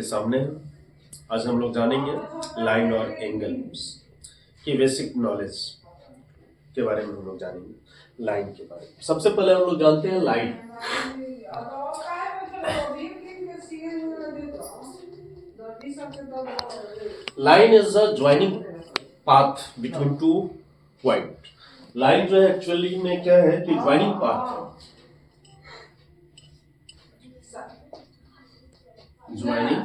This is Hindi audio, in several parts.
आपके सामने है। आज हम लोग जानेंगे लाइन और एंगल्स की बेसिक नॉलेज के बारे में हम लोग जानेंगे। लाइन के बारे में सबसे पहले हम लोग जानते हैं line. Line is a joining path between two point. Line जो है एक्चुअली में क्या है कि ज्वाइनिंग पाथ है। Joining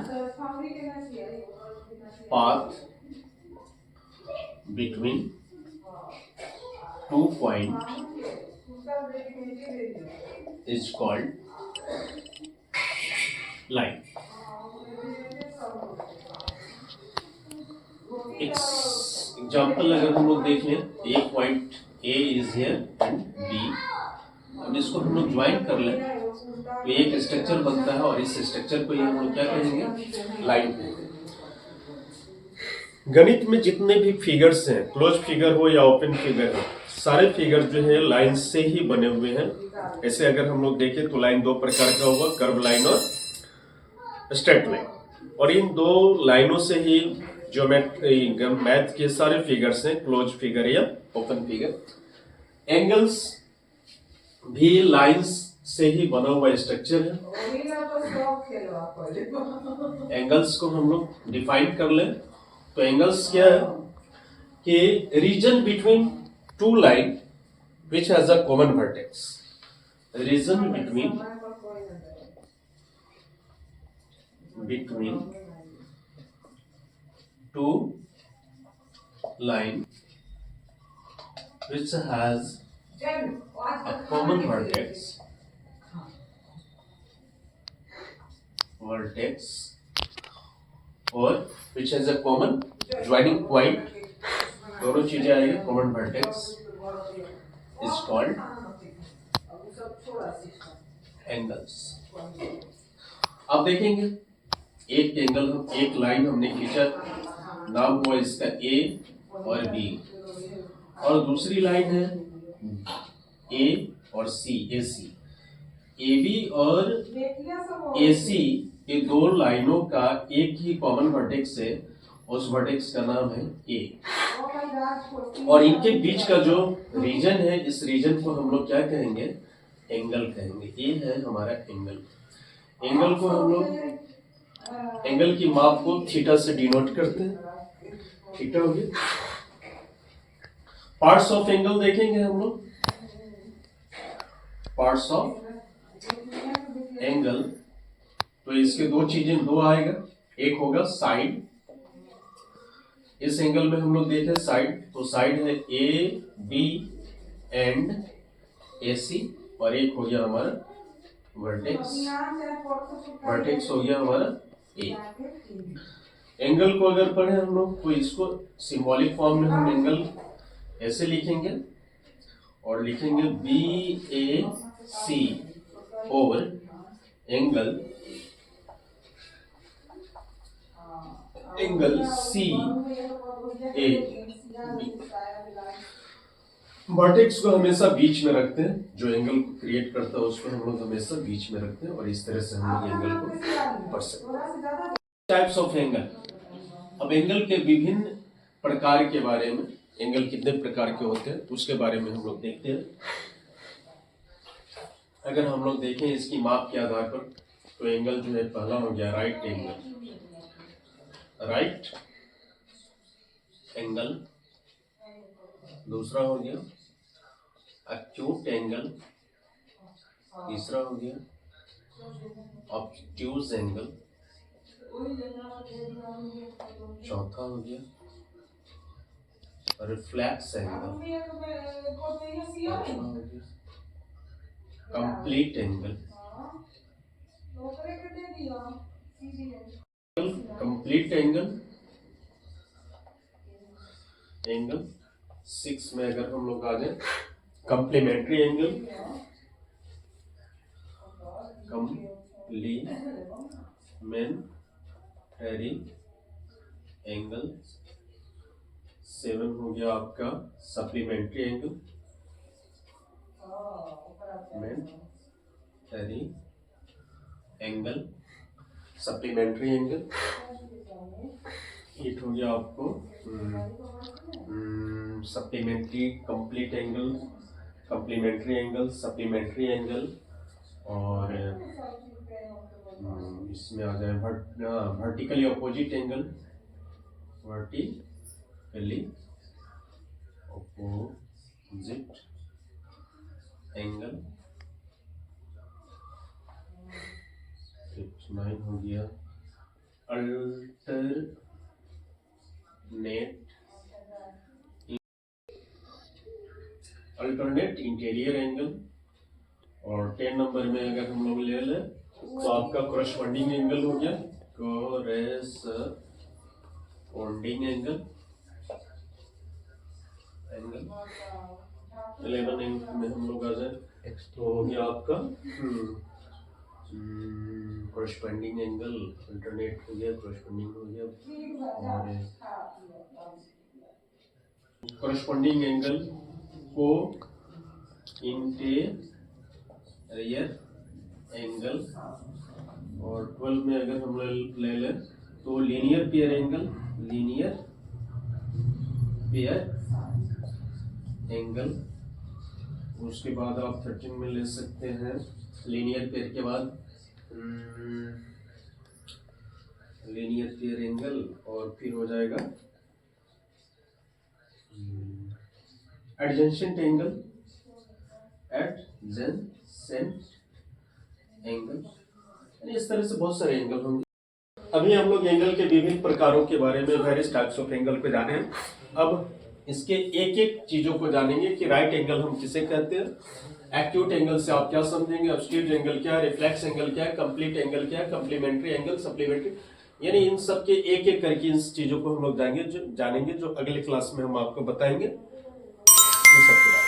path between two point is called line. Example अगर हम लोग देखें, एक point A is here and B, अब इसको हम लोग ज्वाइन कर लें तो एक स्ट्रक्चर बनता है और इस स्ट्रक्चर को हम लोग क्या कहेंगे, लाइन कहेंगे। गणित में जितने भी फिगर्स हैं, क्लोज फिगर हो या ओपन फिगर हो, सारे फिगर जो है लाइन से ही बने हुए हैं। ऐसे अगर हम लोग देखें तो लाइन दो प्रकार का होगा, कर्व लाइन और स्ट्रेट लाइन, और इन दो लाइनों से ही ज्योमेट्री मैथ के सारे फिगर्स हैं, क्लोज फिगर या ओपन फिगर। एंगल्स भी लाइंस से ही बना हुआ स्ट्रक्चर है। एंगल्स को हम लोग डिफाइन कर लें तो एंगल्स क्या है कि region between two line which has a common vertex. Region between two line which has a common vertex or which has a common joining point, दोनों चीजें आएगी, common vertex is called angles। अब देखेंगे एक एंगल, एक लाइन हमने खींचा, नाम हुआ इसका ए और बी, और दूसरी लाइन है ए और सी, ए सी। ए बी और ए सी ये दो लाइनों का एक ही कॉमन वर्टेक्स है, उस वर्टेक्स का नाम है ए, और इनके बीच का जो रीजन है, इस रीजन को हम लोग क्या कहेंगे, एंगल कहेंगे। ये है हमारा एंगल। एंगल को हम लोग एंगल की माप को थीटा से डिनोट करते हैं। थीटा हो गया। पार्ट्स ऑफ एंगल देखेंगे हम लोग। पार्ट्स ऑफ एंगल, तो इसके दो चीजें, दो आएगा, एक होगा साइड। इस एंगल में हम लोग देखें साइड, तो साइड है ए बी एंड ए सी, और एक हो गया हमारा वर्टेक्स। वर्टेक्स हो गया हमारा ए। एंगल को अगर पढ़े हम लोग तो इसको सिंबॉलिक फॉर्म में हम एंगल ऐसे लिखेंगे, और लिखेंगे बी ए सी ओवर एंगल सी ए। वर्टेक्स को हमेशा बीच में रखते हैं, जो एंगल को क्रिएट करता है उसको हम लोग हमेशा बीच में रखते हैं, और इस तरह से हम लोग एंगल को पढ़ सकते हैं। Types of angle. अब एंगल के विभिन्न प्रकार के बारे में, एंगल कितने प्रकार के होते हैं उसके बारे में हम लोग देखते हैं। अगर हम लोग देखें इसकी माप के आधार पर, तो एंगल जो है पहला हो गया राइट एंगल। Right angle. दूसरा हो गया एक्यूट एंगल। तीसरा हो गया ऑब्ट्यूज एंगल। चौथा हो गया reflex angle. Complete angle. Complete angle. Angle 6 में अगर हम लोग आ जाए, कंप्लीमेंट्री एंगल। Complementary angle. 7 हो गया आपका supplementary angle. Angle supplementary angle, eight हो गया आपको supplementary complete angle, complementary angle, supplementary angle, और इसमें आ जाए vertically opposite angle, vertically opposite angle, 9 हो गया अल्टरनेट इंटीरियर एंगल, और 10 नंबर में अगर हम लोग ले लें तो आपका कोरस्पॉन्डिंग एंगल हो गया, कोरस्पॉन्डिंग एंगल 11 में हम लोग आ जाए तो हो गया आपका कोरस्पॉन्डिंग एंगल, अल्टरनेट हो गया, कोरस्पॉन्डिंग हो गया, और कोरस्पॉन्डिंग एंगल को इंटीरियर एंगल, और 12 में अगर हम ले लें तो linear pair angle, linear pair angle. उसके बाद आप 13 में ले सकते हैं लीनियर पेयर के बाद लीनियर पेयर एंगल, और फिर हो जाएगा एडजेंसेंट एंगल, एडजेंसेंट एंगल, इस तरह से बहुत सारे एंगल होंगे। अभी हम लोग एंगल के विभिन्न प्रकारों के बारे में, वेरियस टाइप्स ऑफ एंगल को जाने हैं। अब इसके एक एक चीजों को जानेंगे कि राइट एंगल हम किसे कहते हैं, एक्यूट एंगल से आप क्या समझेंगे, ऑब्स्क्यूट एंगल क्या है, रिफ्लेक्स एंगल क्या है, कंप्लीट एंगल क्या है, कम्प्लीमेंट्री एंगल, सप्लीमेंट्री, यानी इन सब के एक एक करके इन चीजों को हम लोग जानेंगे जो अगले क्लास में हम आपको बताएंगे इन सब के बारे में।